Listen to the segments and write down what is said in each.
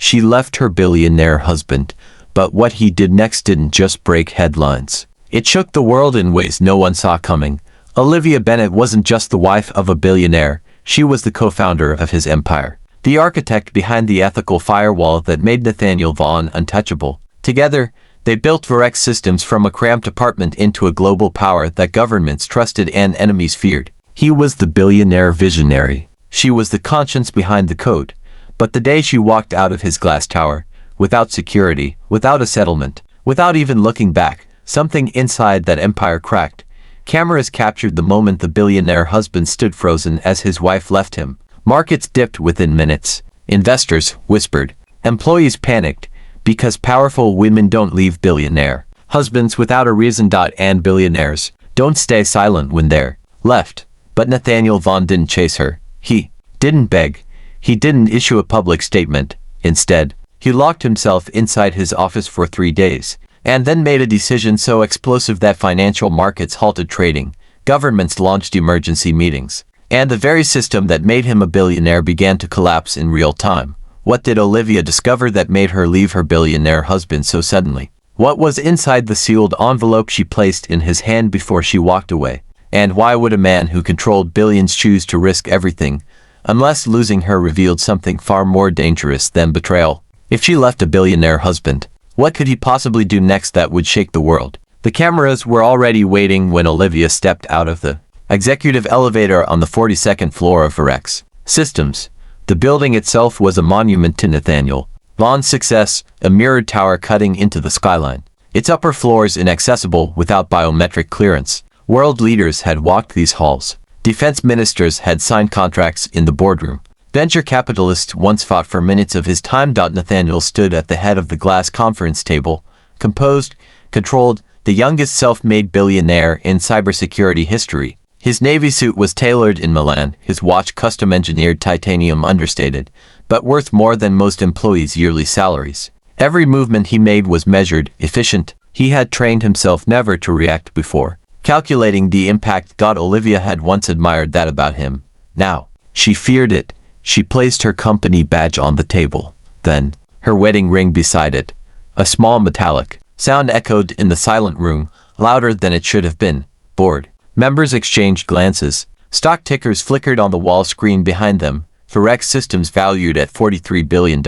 She left her billionaire husband, but what he did next didn't just break headlines. It shook the world in ways no one saw coming. Olivia Bennet wasn't just the wife of a billionaire, she was the co-founder of his empire. The architect behind the ethical firewall that made Nathaniel Vaughan untouchable. Together, they built Varex Systems from a cramped apartment into a global power that governments trusted and enemies feared. He was the billionaire visionary. She was the conscience behind the code. But the day she walked out of his glass tower, without security, without a settlement, without even looking back, something inside that empire cracked. Cameras captured the moment the billionaire husband stood frozen as his wife left him. Markets dipped within minutes. Investors whispered. Employees panicked, because powerful women don't leave billionaire husbands without a reason. And billionaires don't stay silent when they're left. But Nathaniel Vaughan didn't chase her. He didn't beg. He didn't issue a public statement. Instead, he locked himself inside his office for 3 days, and then made a decision so explosive that financial markets halted trading, governments launched emergency meetings, and the very system that made him a billionaire began to collapse in real time. What did Olivia discover that made her leave her billionaire husband so suddenly? What was inside the sealed envelope she placed in his hand before she walked away? And why would a man who controlled billions choose to risk everything, unless losing her revealed something far more dangerous than betrayal? If she left a billionaire husband, what could he possibly do next that would shake the world? The cameras were already waiting when Olivia stepped out of the executive elevator on the 42nd floor of Varex Systems. The building itself was a monument to Nathaniel Vaughan's success, a mirrored tower cutting into the skyline. Its upper floors inaccessible without biometric clearance. World leaders had walked these halls. Defense ministers had signed contracts in the boardroom. Venture capitalists once fought for minutes of his time. Nathaniel stood at the head of the glass conference table, composed, controlled, the youngest self-made billionaire in cybersecurity history. His navy suit was tailored in Milan, his watch custom-engineered titanium understated, but worth more than most employees' yearly salaries. Every movement he made was measured, efficient. He had trained himself never to react before, calculating the impact. Olivia had once admired that about him. Now, she feared it. She placed her company badge on the table. Then, her wedding ring beside it. A small metallic sound echoed in the silent room, louder than it should have been. Board members exchanged glances. Stock tickers flickered on the wall screen behind them. Varex Systems valued at $43 billion.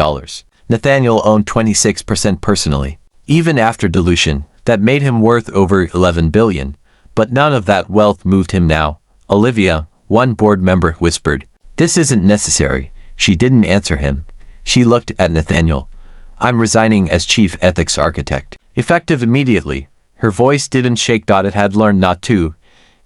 Nathaniel owned 26% personally. Even after dilution, that made him worth over $11 billion. But none of that wealth moved him now. Olivia, one board member, whispered, "This isn't necessary." She didn't answer him. She looked at Nathaniel. "I'm resigning as chief ethics architect. Effective immediately." Her voice didn't shake. It had learned not to.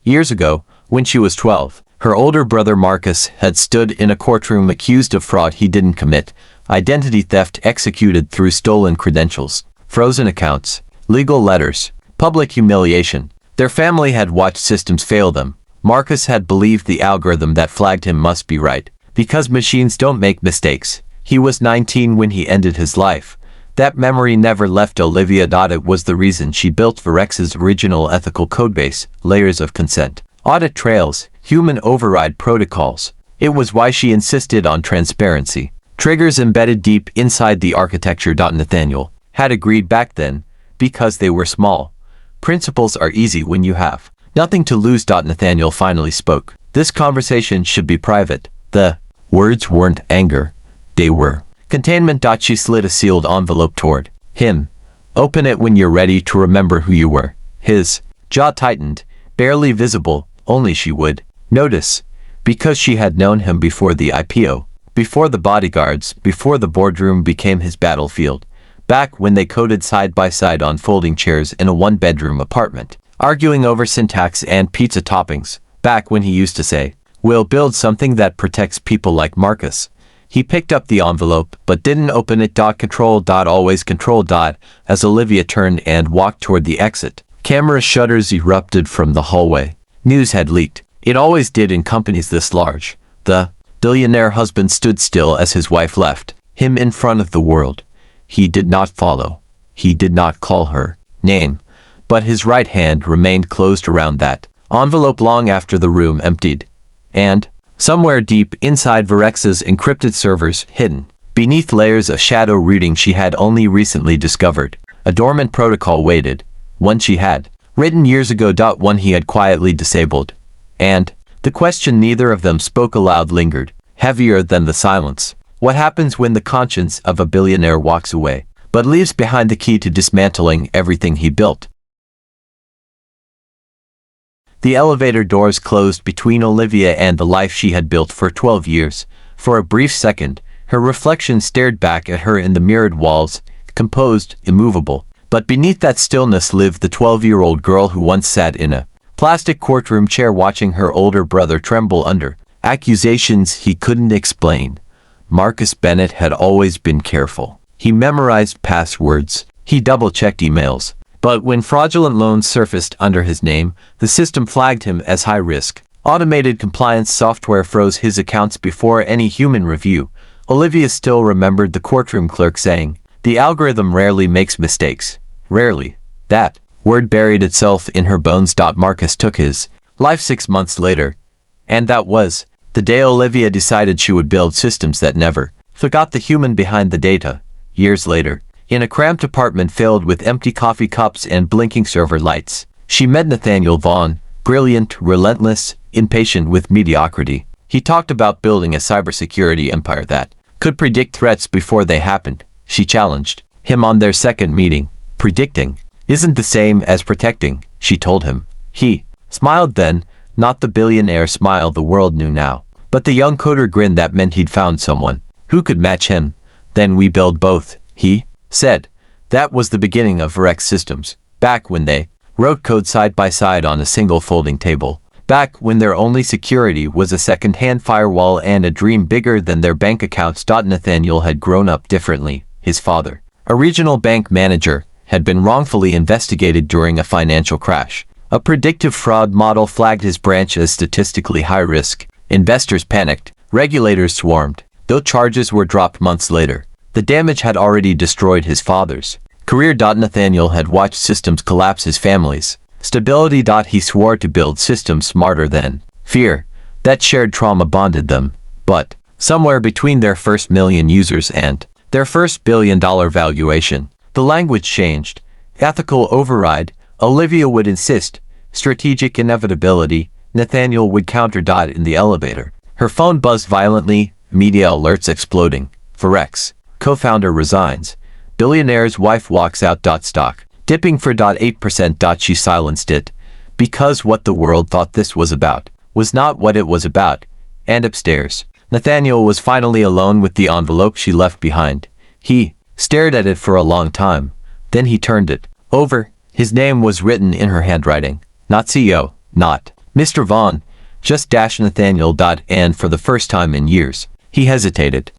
Years ago, when she was 12, her older brother Marcus had stood in a courtroom accused of fraud he didn't commit, identity theft executed through stolen credentials, frozen accounts, legal letters, public humiliation. Their family had watched systems fail them. Marcus had believed the algorithm that flagged him must be right, because machines don't make mistakes. He was 19 when he ended his life. That memory never left Olivia. It was the reason she built Varex's original ethical codebase, layers of consent, audit trails, human override protocols. It was why she insisted on transparency. Triggers embedded deep inside the architecture. Nathaniel had agreed back then, because they were small. Principles are easy when you have nothing to lose. Nathaniel finally spoke. "This conversation should be private." The words weren't anger. They were containment. She slid a sealed envelope toward him. "Open it when you're ready to remember who you were." His jaw tightened, barely visible, only she would notice, because she had known him before the IPO, before the bodyguards, before the boardroom became his battlefield, back when they coded side by side on folding chairs in a one-bedroom apartment, arguing over syntax and pizza toppings, back when he used to say, "We'll build something that protects people like Marcus." He picked up the envelope, but didn't open it. Control. Always control. As Olivia turned and walked toward the exit, camera shutters erupted from the hallway. News had leaked. It always did in companies this large. The billionaire husband stood still as his wife left him in front of the world. He did not follow. He did not call her name. But his right hand remained closed around that envelope long after the room emptied. And somewhere deep inside Varex's encrypted servers, hidden beneath layers of shadow reading she had only recently discovered. A dormant protocol waited, one she had written years ago. One he had quietly disabled. And the question neither of them spoke aloud lingered, heavier than the silence. What happens when the conscience of a billionaire walks away, but leaves behind the key to dismantling everything he built? The elevator doors closed between Olivia and the life she had built for 12 years. For a brief second, her reflection stared back at her in the mirrored walls, composed, immovable. But beneath that stillness lived the 12-year-old girl who once sat in a plastic courtroom chair watching her older brother tremble under accusations he couldn't explain. Marcus Bennett had always been careful. He memorized passwords. He double-checked emails. But when fraudulent loans surfaced under his name, the system flagged him as high risk. Automated compliance software froze his accounts before any human review. Olivia still remembered the courtroom clerk saying, "The algorithm rarely makes mistakes." Rarely. That word buried itself in her bones. Marcus took his life 6 months later. And that was the day Olivia decided she would build systems that never forgot the human behind the data. Years later, in a cramped apartment filled with empty coffee cups and blinking server lights, she met Nathaniel Vaughn, brilliant, relentless, impatient with mediocrity. He talked about building a cybersecurity empire that could predict threats before they happened. She challenged him on their second meeting. Predicting isn't the same as protecting, she told him. He smiled then, not the billionaire smile the world knew now, but the young coder grin that meant he'd found someone who could match him. Then we build both, he said. That was the beginning of Rex Systems, back when they wrote code side by side on a single folding table, back when their only security was a second-hand firewall and a dream bigger than their bank accounts. Nathaniel had grown up differently. His father, a regional bank manager, had been wrongfully investigated during a financial crash. A predictive fraud model flagged his branch as statistically high risk. Investors panicked. Regulators swarmed. Though charges were dropped months later, the damage had already destroyed his father's career. Nathaniel had watched systems collapse his family's stability. He swore to build systems smarter than fear. That shared trauma bonded them. But somewhere between their first million users and their first billion-dollar valuation, the language changed. Ethical override, Olivia would insist. Strategic inevitability, Nathaniel would counter. In the elevator, her phone buzzed violently, media alerts exploding. Forex co-founder resigns. Billionaire's wife walks out. Stock dipping for 8%. She silenced it, because what the world thought this was about was not what it was about. And upstairs, Nathaniel was finally alone with the envelope she left behind. He stared at it for a long time. Then he turned it over. His name was written in her handwriting. Not CEO, not Mr. Vaughn, just dash Nathaniel. And for the first time in years, he hesitated.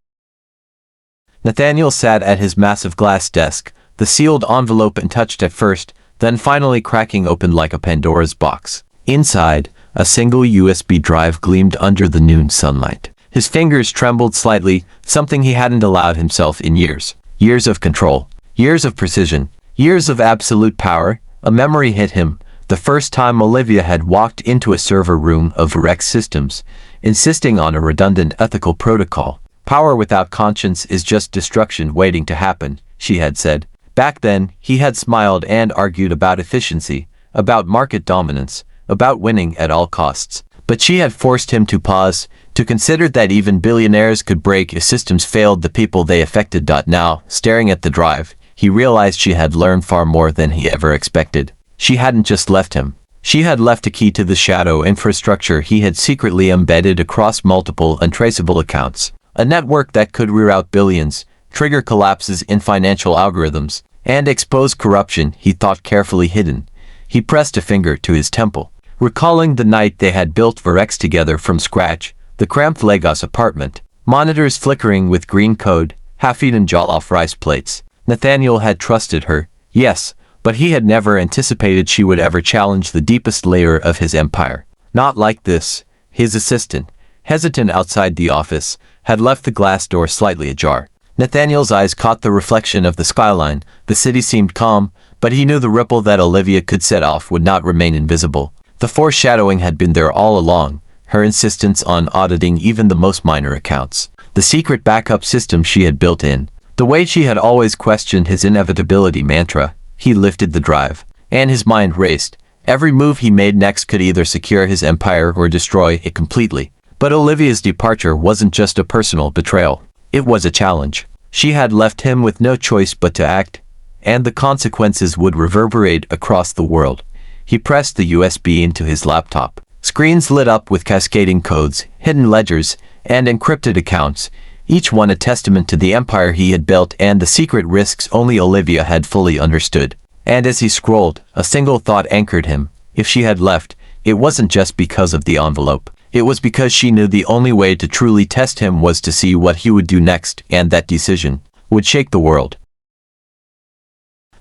Nathaniel sat at his massive glass desk, the sealed envelope untouched at first, then finally cracking open like a Pandora's box. Inside, a single USB drive gleamed under the noon sunlight. His fingers trembled slightly, something he hadn't allowed himself in years. Years of control, years of precision, years of absolute power. A memory hit him. The first time Olivia had walked into a server room of Rex Systems, insisting on a redundant ethical protocol. Power without conscience is just destruction waiting to happen, she had said. Back then, he had smiled and argued about efficiency, about market dominance, about winning at all costs. But she had forced him to pause, to consider that even billionaires could break if systems failed the people they affected. Now, staring at the drive, he realized she had learned far more than he ever expected. She hadn't just left him. She had left a key to the shadow infrastructure he had secretly embedded across multiple untraceable accounts. A network that could reroute billions, trigger collapses in financial algorithms, and expose corruption he thought carefully hidden. He pressed a finger to his temple, recalling the night they had built Verex together from scratch, the cramped Lagos apartment, monitors flickering with green code, half-eaten jollof rice plates. Nathaniel had trusted her, yes, but he had never anticipated she would ever challenge the deepest layer of his empire. Not like this. His assistant, hesitant outside the office, had left the glass door slightly ajar. Nathaniel's eyes caught the reflection of the skyline. The city seemed calm, but he knew the ripple that Olivia could set off would not remain invisible. The foreshadowing had been there all along, her insistence on auditing even the most minor accounts. the secret backup system she had built in. The way she had always questioned his inevitability mantra, he lifted the drive, and his mind raced. Every move he made next could either secure his empire or destroy it completely. But Olivia's departure wasn't just a personal betrayal. It was a challenge. She had left him with no choice but to act, and the consequences would reverberate across the world. He pressed the USB into his laptop. Screens lit up with cascading codes, hidden ledgers, and encrypted accounts, each one a testament to the empire he had built and the secret risks only Olivia had fully understood. And as he scrolled, a single thought anchored him. If she had left, it wasn't just because of the envelope. It was because she knew the only way to truly test him was to see what he would do next, and that decision would shake the world.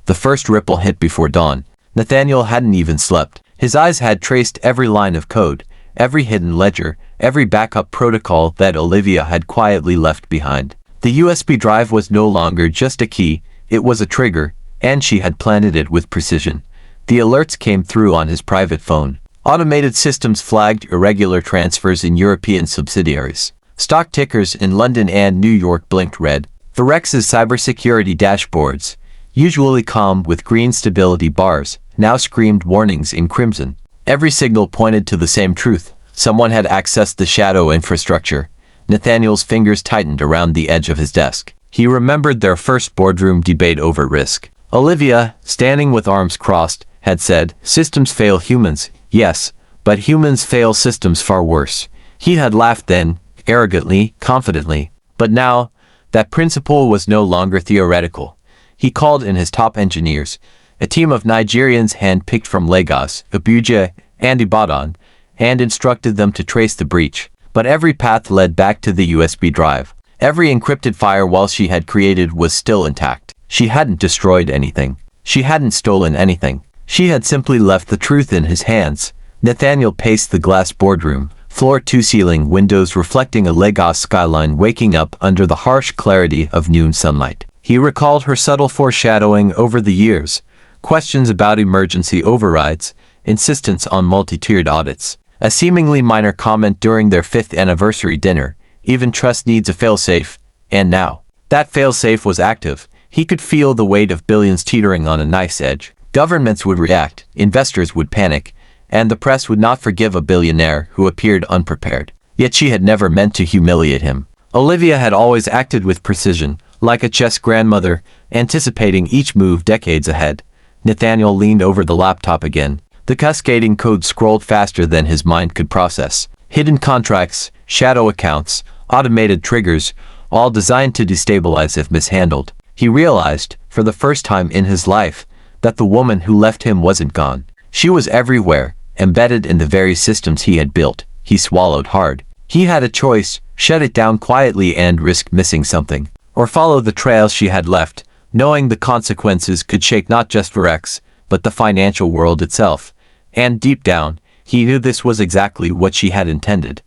The first ripple hit before dawn. Nathaniel hadn't even slept. His eyes had traced every line of code, every hidden ledger, every backup protocol that Olivia had quietly left behind. The USB drive was no longer just a key, it was a trigger, and she had planted it with precision. The alerts came through on his private phone. Automated systems flagged irregular transfers in European subsidiaries. Stock tickers in London and New York blinked red. Virex's cybersecurity dashboards, usually calm with green stability bars, now screamed warnings in crimson. Every signal pointed to the same truth. Someone had accessed the shadow infrastructure. Nathaniel's fingers tightened around the edge of his desk. He remembered their first boardroom debate over risk. Olivia, standing with arms crossed, had said, "Systems fail humans, yes, but humans fail systems far worse." He had laughed then, arrogantly, confidently. But now, that principle was no longer theoretical. He called in his top engineers, a team of Nigerians hand-picked from Lagos, Abuja, and Ibadan, and instructed them to trace the breach. But every path led back to the USB drive. Every encrypted firewall she had created was still intact. She hadn't destroyed anything. She hadn't stolen anything. She had simply left the truth in his hands. Nathaniel paced the glass boardroom, floor-to-ceiling windows reflecting a Lagos skyline waking up under the harsh clarity of noon sunlight. He recalled her subtle foreshadowing over the years, questions about emergency overrides, insistence on multi-tiered audits, a seemingly minor comment during their 5th anniversary dinner, even trust needs a failsafe, and now, that failsafe was active. He could feel the weight of billions teetering on a knife's edge. Governments would react, investors would panic, and the press would not forgive a billionaire who appeared unprepared. Yet she had never meant to humiliate him. Olivia had always acted with precision, like a chess grandmother, anticipating each move decades ahead. Nathaniel leaned over the laptop again. The cascading code scrolled faster than his mind could process. Hidden contracts, shadow accounts, automated triggers, all designed to destabilize if mishandled. He realized, for the first time in his life, that the woman who left him wasn't gone. She was everywhere, embedded in the very systems he had built. He swallowed hard. He had a choice: shut it down quietly and risk missing something, or follow the trail she had left, knowing the consequences could shake not just Virex, but the financial world itself. And deep down, he knew this was exactly what she had intended.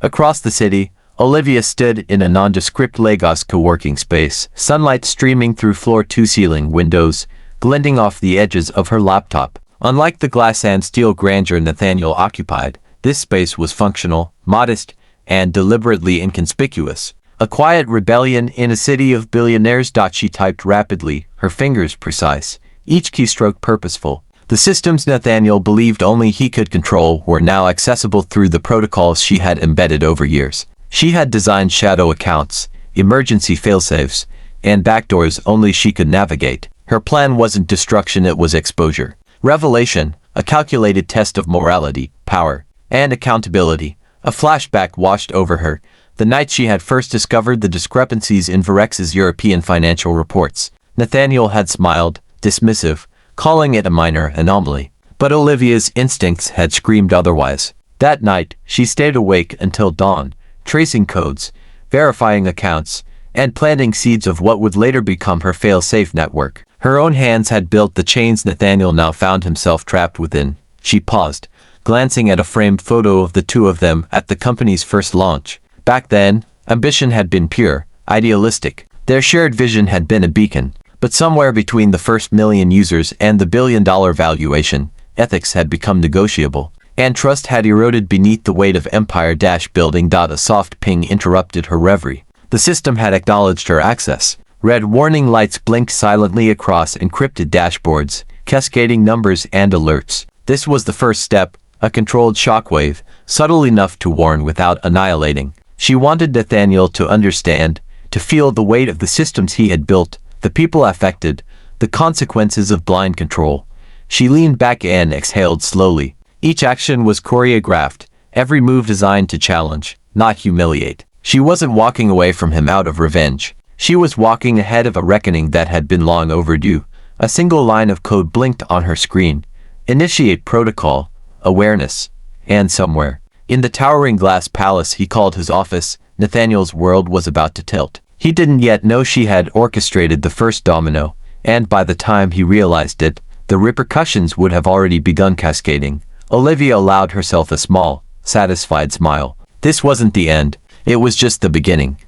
Across the city, Olivia stood in a nondescript Lagos co-working space, sunlight streaming through floor-to-ceiling windows, glinting off the edges of her laptop. Unlike the glass and steel grandeur Nathaniel occupied, this space was functional, modest, and deliberately inconspicuous. A quiet rebellion in a city of billionaires. She typed rapidly, her fingers precise, each keystroke purposeful. The systems Nathaniel believed only he could control were now accessible through the protocols she had embedded over years. She had designed shadow accounts, emergency failsafes, and backdoors only she could navigate. Her plan wasn't destruction, it was exposure. Revelation, a calculated test of morality, power, and accountability. A flashback washed over her, the night she had first discovered the discrepancies in Virex's European financial reports. Nathaniel had smiled, dismissive, calling it a minor anomaly. But Olivia's instincts had screamed otherwise. That night, she stayed awake until dawn, tracing codes, verifying accounts, and planting seeds of what would later become her fail-safe network. Her own hands had built the chains Nathaniel now found himself trapped within. She paused, glancing at a framed photo of the two of them at the company's first launch. Back then, ambition had been pure, idealistic. Their shared vision had been a beacon. But somewhere between the first million users and the billion-dollar valuation, ethics had become negotiable. and trust had eroded beneath the weight of empire-building. A soft ping interrupted her reverie. The system had acknowledged her access. Red warning lights blinked silently across encrypted dashboards, cascading numbers and alerts. This was the first step, a controlled shockwave, subtle enough to warn without annihilating. She wanted Nathaniel to understand, to feel the weight of the systems he had built, the people affected, the consequences of blind control. She leaned back and exhaled slowly. Each action was choreographed, every move designed to challenge, not humiliate. She wasn't walking away from him out of revenge. She was walking ahead of a reckoning that had been long overdue. A single line of code blinked on her screen. Initiate protocol, awareness, and somewhere in the towering glass palace he called his office, Nathaniel's world was about to tilt. He didn't yet know she had orchestrated the first domino, and by the time he realized it, the repercussions would have already begun cascading. Olivia allowed herself a small, satisfied smile. This wasn't the end, it was just the beginning.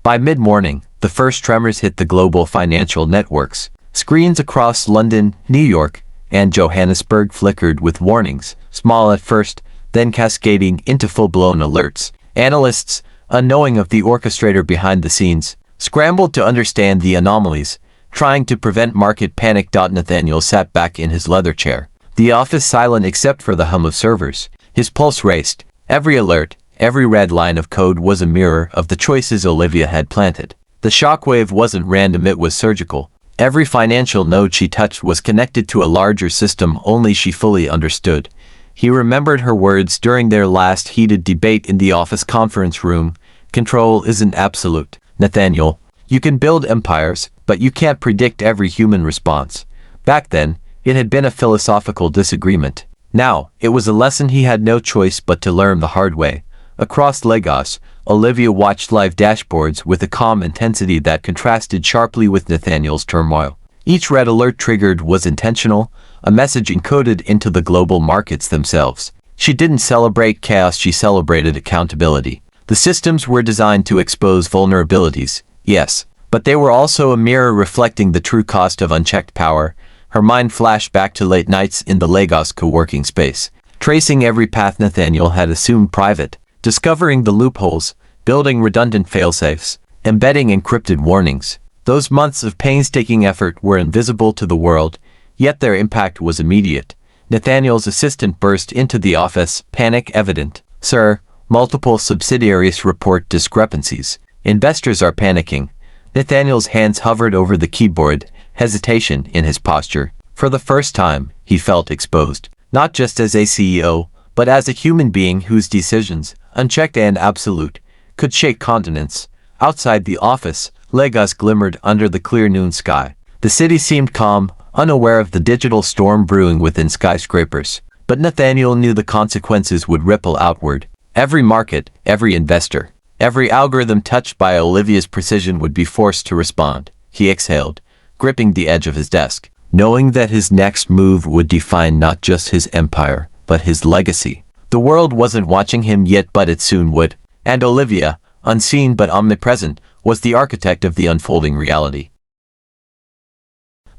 By mid-morning, the first tremors hit the global financial networks. Screens across London, New York, and Johannesburg flickered with warnings, small at first, then cascading into full-blown alerts. Analysts, unknowing of the orchestrator behind the scenes, scrambled to understand the anomalies, trying to prevent market panic. Nathaniel sat back in his leather chair, the office silent except for the hum of servers. His pulse raced. Every alert, every red line of code was a mirror of the choices Olivia had planted. The shockwave wasn't random, it was surgical. Every financial node she touched was connected to a larger system only she fully understood. He remembered her words during their last heated debate in the office conference room. Control isn't absolute, Nathaniel. You can build empires, but you can't predict every human response. Back then, it had been a philosophical disagreement. Now, it was a lesson he had no choice but to learn the hard way. Across Lagos, Olivia watched live dashboards with a calm intensity that contrasted sharply with Nathaniel's turmoil. Each red alert triggered was intentional, a message encoded into the global markets themselves. She didn't celebrate chaos, she celebrated accountability. The systems were designed to expose vulnerabilities, yes, but they were also a mirror reflecting the true cost of unchecked power. Her mind flashed back to late nights in the Lagos co-working space, tracing every path Nathaniel had assumed private, discovering the loopholes, building redundant failsafes, embedding encrypted warnings. Those months of painstaking effort were invisible to the world, yet their impact was immediate. Nathaniel's assistant burst into the office, panic evident. Sir, multiple subsidiaries report discrepancies. Investors are panicking. Nathaniel's hands hovered over the keyboard, hesitation in his posture. For the first time, he felt exposed, not just as a CEO, but as a human being whose decisions, unchecked and absolute, could shake continents. Outside the office, Lagos glimmered under the clear noon sky. The city seemed calm, unaware of the digital storm brewing within skyscrapers. But Nathaniel knew the consequences would ripple outward. Every market, every investor, every algorithm touched by Olivia's precision would be forced to respond. He exhaled, gripping the edge of his desk, knowing that his next move would define not just his empire, but his legacy. The world wasn't watching him yet, but it soon would. And Olivia, unseen but omnipresent, was the architect of the unfolding reality.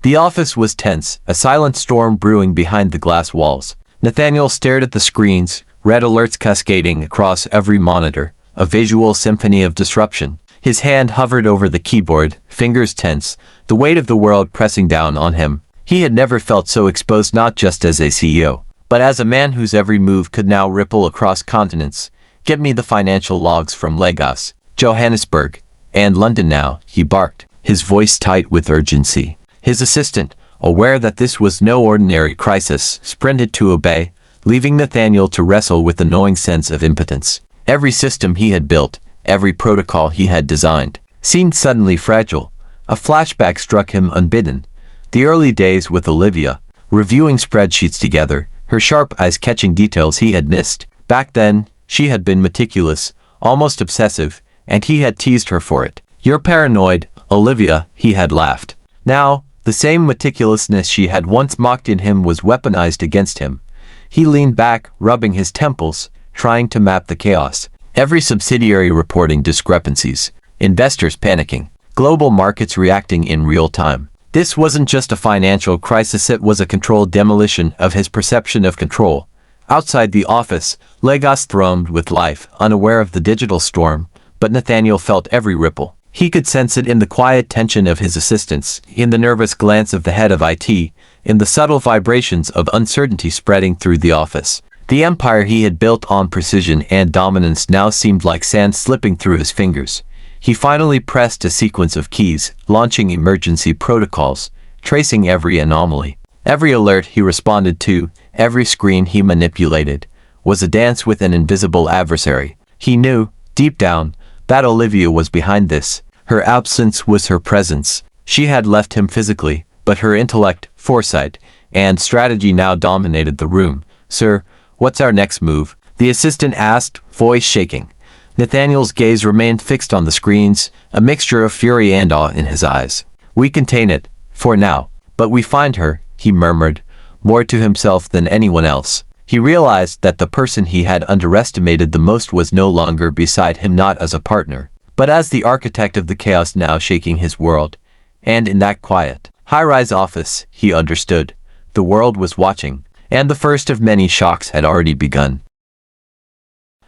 The office was tense, a silent storm brewing behind the glass walls. Nathaniel stared at the screens, red alerts cascading across every monitor, a visual symphony of disruption. His hand hovered over the keyboard, fingers tense, the weight of the world pressing down on him. He had never felt so exposed, not just as a CEO, but as a man whose every move could now ripple across continents. Get me the financial logs from Lagos, Johannesburg, and London now, he barked, his voice tight with urgency. His assistant, aware that this was no ordinary crisis, sprinted to obey, leaving Nathaniel to wrestle with the gnawing sense of impotence. Every system he had built, every protocol he had designed, seemed suddenly fragile. A flashback struck him unbidden. The early days with Olivia, reviewing spreadsheets together, her sharp eyes catching details he had missed. Back then, she had been meticulous, almost obsessive, and he had teased her for it. "You're paranoid, Olivia," he had laughed. Now, the same meticulousness she had once mocked in him was weaponized against him. He leaned back, rubbing his temples, trying to map the chaos. Every subsidiary reporting discrepancies, investors panicking, global markets reacting in real time. This wasn't just a financial crisis, it was a controlled demolition of his perception of control, Outside the office, Lagos thrummed with life, unaware of the digital storm, but Nathaniel felt every ripple. He could sense it in the quiet tension of his assistants, in the nervous glance of the head of IT, in the subtle vibrations of uncertainty spreading through the office. The empire he had built on precision and dominance now seemed like sand slipping through his fingers. He finally pressed a sequence of keys, launching emergency protocols, tracing every anomaly. Every alert he responded to, every screen he manipulated, was a dance with an invisible adversary. He knew, deep down, that Olivia was behind this. Her absence was her presence. She had left him physically, but her intellect, foresight, and strategy now dominated the room. "Sir, what's our next move?" the assistant asked, voice shaking. Nathaniel's gaze remained fixed on the screens, a mixture of fury and awe in his eyes. "We contain it, for now, but we find her," he murmured, more to himself than anyone else. He realized that the person he had underestimated the most was no longer beside him, not as a partner, but as the architect of the chaos now shaking his world. And in that quiet, high-rise office, he understood. The world was watching, and the first of many shocks had already begun.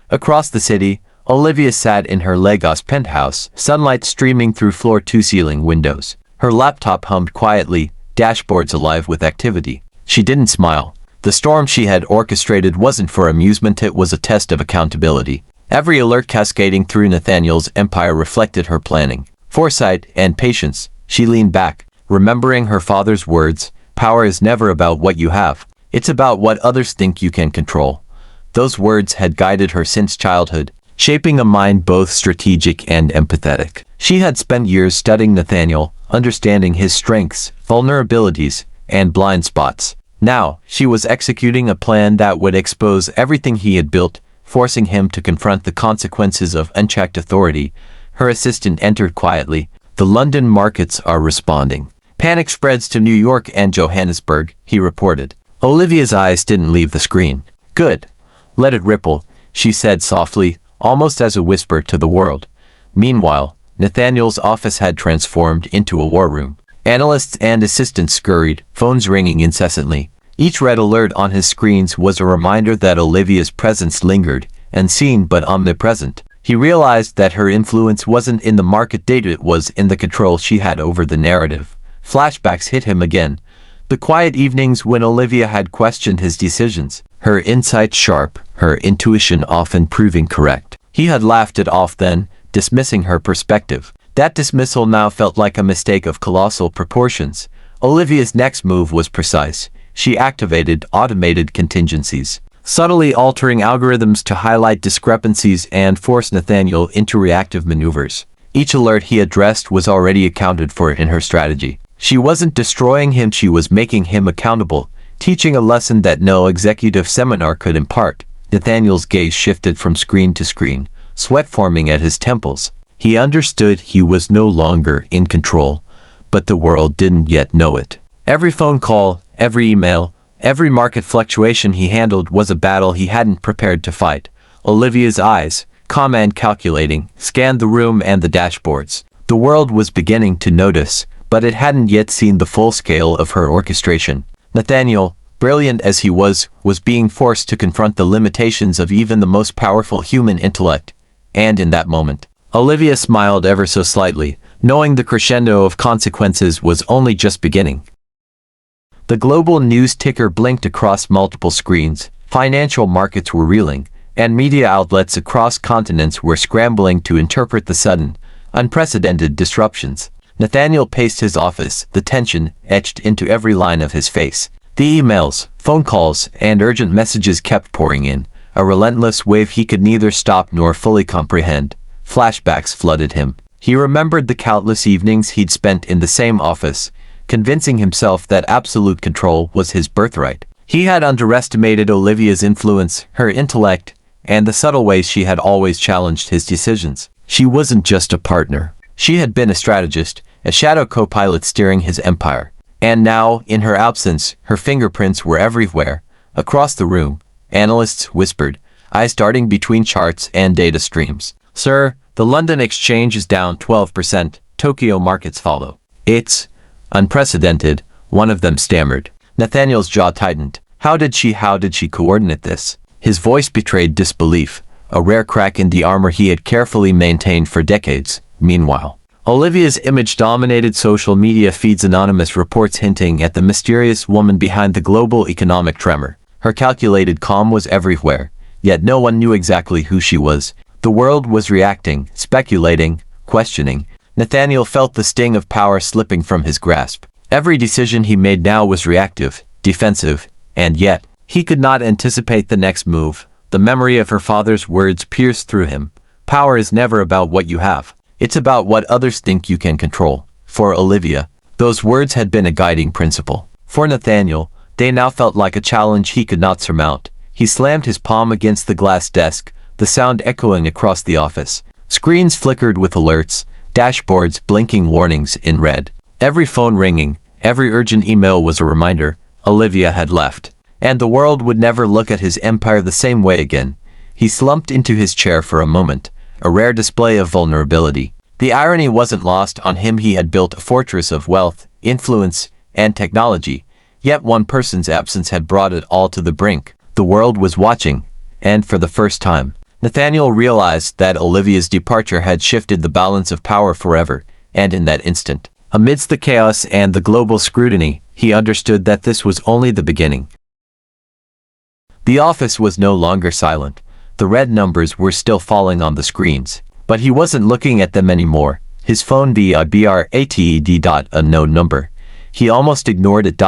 Across the city, Olivia sat in her Lagos penthouse, sunlight streaming through floor-to-ceiling windows. Her laptop hummed quietly, dashboards alive with activity. She didn't smile. The storm she had orchestrated wasn't for amusement, it was a test of accountability. Every alert cascading through Nathaniel's empire reflected her planning, foresight, and patience. She leaned back, remembering her father's words, "Power is never about what you have. It's about what others think you can control." Those words had guided her since childhood, shaping a mind both strategic and empathetic. She had spent years studying Nathaniel, understanding his strengths, vulnerabilities, and blind spots. Now, she was executing a plan that would expose everything he had built, forcing him to confront the consequences of unchecked authority. Her assistant entered quietly. "The London markets are responding. Panic spreads to New York and Johannesburg," he reported. Olivia's eyes didn't leave the screen. "Good. Let it ripple," she said softly, almost as a whisper to the world. Meanwhile, Nathaniel's office had transformed into a war room. Analysts and assistants scurried, phones ringing incessantly. Each red alert on his screens was a reminder that Olivia's presence lingered, unseen but omnipresent. He realized that her influence wasn't in the market data, it was in the control she had over the narrative. Flashbacks hit him again. The quiet evenings when Olivia had questioned his decisions, her insight sharp, her intuition often proving correct. He had laughed it off then, dismissing her perspective. That dismissal now felt like a mistake of colossal proportions. Olivia's next move was precise. She activated automated contingencies, subtly altering algorithms to highlight discrepancies and force Nathaniel into reactive maneuvers. Each alert he addressed was already accounted for in her strategy. She wasn't destroying him, she was making him accountable, teaching a lesson that no executive seminar could impart. Nathaniel's gaze shifted from screen to screen, sweat forming at his temples. He understood he was no longer in control, but the world didn't yet know it. Every phone call, every email, every market fluctuation he handled was a battle he hadn't prepared to fight. Olivia's eyes, calm and calculating, scanned the room and the dashboards. The world was beginning to notice, but it hadn't yet seen the full scale of her orchestration. Nathaniel, brilliant as he was being forced to confront the limitations of even the most powerful human intellect. And in that moment, Olivia smiled ever so slightly, knowing the crescendo of consequences was only just beginning. The global news ticker blinked across multiple screens, financial markets were reeling, and media outlets across continents were scrambling to interpret the sudden, unprecedented disruptions. Nathaniel paced his office, the tension etched into every line of his face. The emails, phone calls, and urgent messages kept pouring in, a relentless wave he could neither stop nor fully comprehend. Flashbacks flooded him. He remembered the countless evenings he'd spent in the same office, convincing himself that absolute control was his birthright. He had underestimated Olivia's influence, her intellect, and the subtle ways she had always challenged his decisions. She wasn't just a partner. She had been a strategist, a shadow co-pilot steering his empire. And now, in her absence, her fingerprints were everywhere. Across the room, analysts whispered, eyes darting between charts and data streams. "Sir, the London exchange is down 12%, Tokyo markets follow." "It's unprecedented," one of them stammered. Nathaniel's jaw tightened. How did she coordinate this? His voice betrayed disbelief, a rare crack in the armor he had carefully maintained for decades. Meanwhile, Olivia's image dominated social media feeds, anonymous reports hinting at the mysterious woman behind the global economic tremor. Her calculated calm was everywhere, yet no one knew exactly who she was. The world was reacting, speculating, questioning. Nathaniel felt the sting of power slipping from his grasp. Every decision he made now was reactive, defensive, and yet, he could not anticipate the next move. The memory of her father's words pierced through him. Power is never about what you have. It's about what others think you can control. For Olivia, those words had been a guiding principle. For Nathaniel, they now felt like a challenge he could not surmount. He slammed his palm against the glass desk, the sound echoing across the office. Screens flickered with alerts, dashboards blinking warnings in red. Every phone ringing, every urgent email was a reminder. Olivia had left, and the world would never look at his empire the same way again. He slumped into his chair for a moment, a rare display of vulnerability. The irony wasn't lost on him. He had built a fortress of wealth, influence, and technology, yet one person's absence had brought it all to the brink. The world was watching, and for the first time, Nathaniel realized that Olivia's departure had shifted the balance of power forever, and in that instant, amidst the chaos and the global scrutiny, he understood that this was only the beginning. The office was no longer silent. The red numbers were still falling on the screens, but he wasn't looking at them anymore. His phone vibrated. Unknown number. He almost ignored it.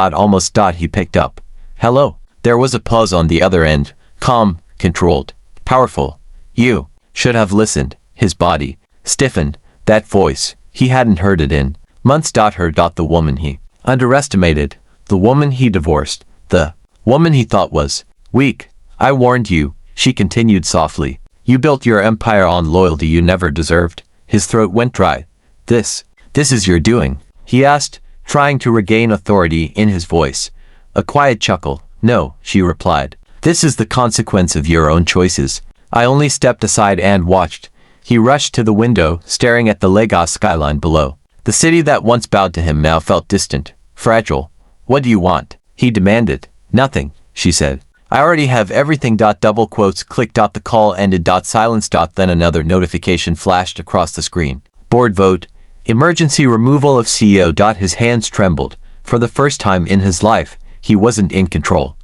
He picked up. Hello. There was a pause on the other end. Calm, controlled, powerful. You should have listened. His body stiffened. That voice, he hadn't heard it in months. Her. The woman he underestimated. The woman he divorced. The woman he thought was weak. I warned you, she continued softly. You built your empire on loyalty you never deserved. His throat went dry. This is your doing? He asked, trying to regain authority in his voice. A quiet chuckle. No, she replied. This is the consequence of your own choices. I only stepped aside and watched. He rushed to the window, staring at the Lagos skyline below. The city that once bowed to him now felt distant, fragile. What do you want? He demanded. Nothing, she said. I already have everything. Double quotes clicked. The call ended. Silence. Then another notification flashed across the screen. Board vote. Emergency removal of CEO. His hands trembled. For the first time in his life, he wasn't in control.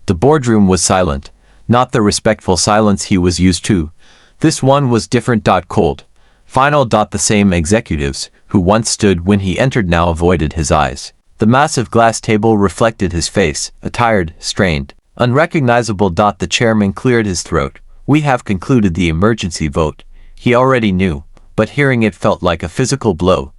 The boardroom was silent. Not the respectful silence he was used to. This one was different. Cold. Final. The same executives, who once stood when he entered, now avoided his eyes. The massive glass table reflected his face, a tired, strained, unrecognizable. The chairman cleared his throat. We have concluded the emergency vote. He already knew, but hearing it felt like a physical blow.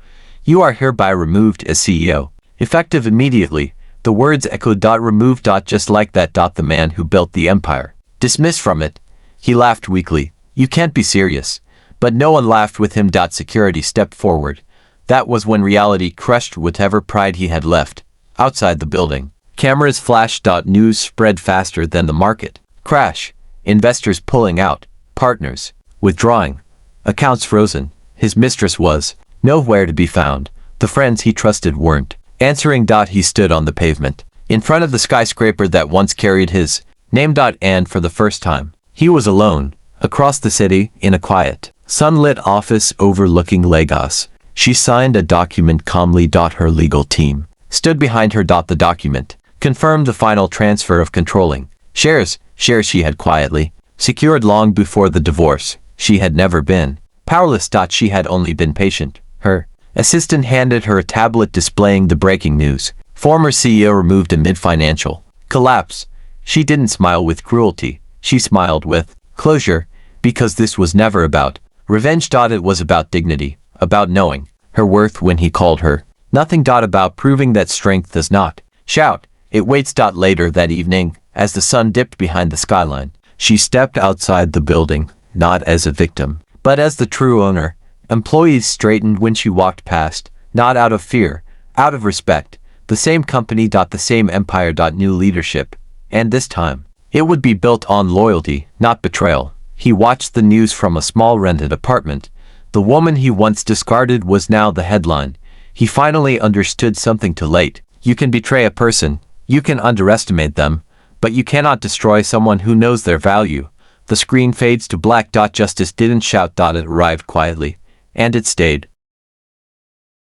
You are hereby removed as CEO. Effective immediately. The words echoed. Removed. Just like that. The man who built the empire. Dismissed from it. He laughed weakly. You can't be serious. But no one laughed with him. Security stepped forward. That was when reality crushed whatever pride he had left. Outside the building, cameras flashed. News spread faster than the market. Crash. Investors pulling out. Partners withdrawing. Accounts frozen. His mistress was nowhere to be found. The friends he trusted weren't answering. He stood on the pavement, in front of the skyscraper that once carried his name. And for the first time, he was alone. Across the city, in a quiet, sunlit office overlooking Lagos, she signed a document calmly. Her legal team stood behind her. The document confirmed the final transfer of controlling shares she had quietly secured long before the divorce. She had never been powerless. She had only been patient. Her assistant handed her a tablet displaying the breaking news. Former CEO removed amid financial collapse. She didn't smile with cruelty. She smiled with closure, because this was never about revenge. It was about dignity, about knowing her worth when he called her. Nothing. About proving that strength does not shout, it waits. Later that evening, as the sun dipped behind the skyline, she stepped outside the building, not as a victim, but as the true owner. Employees straightened when she walked past, not out of fear, out of respect. The same company. The same empire. New leadership. And this time, it would be built on loyalty, not betrayal. He watched the news from a small rented apartment. The woman he once discarded was now the headline. He finally understood something too late. You can betray a person. You can underestimate them, but you cannot destroy someone who knows their value. The screen fades to black. Justice didn't shout. It arrived quietly. And it stayed.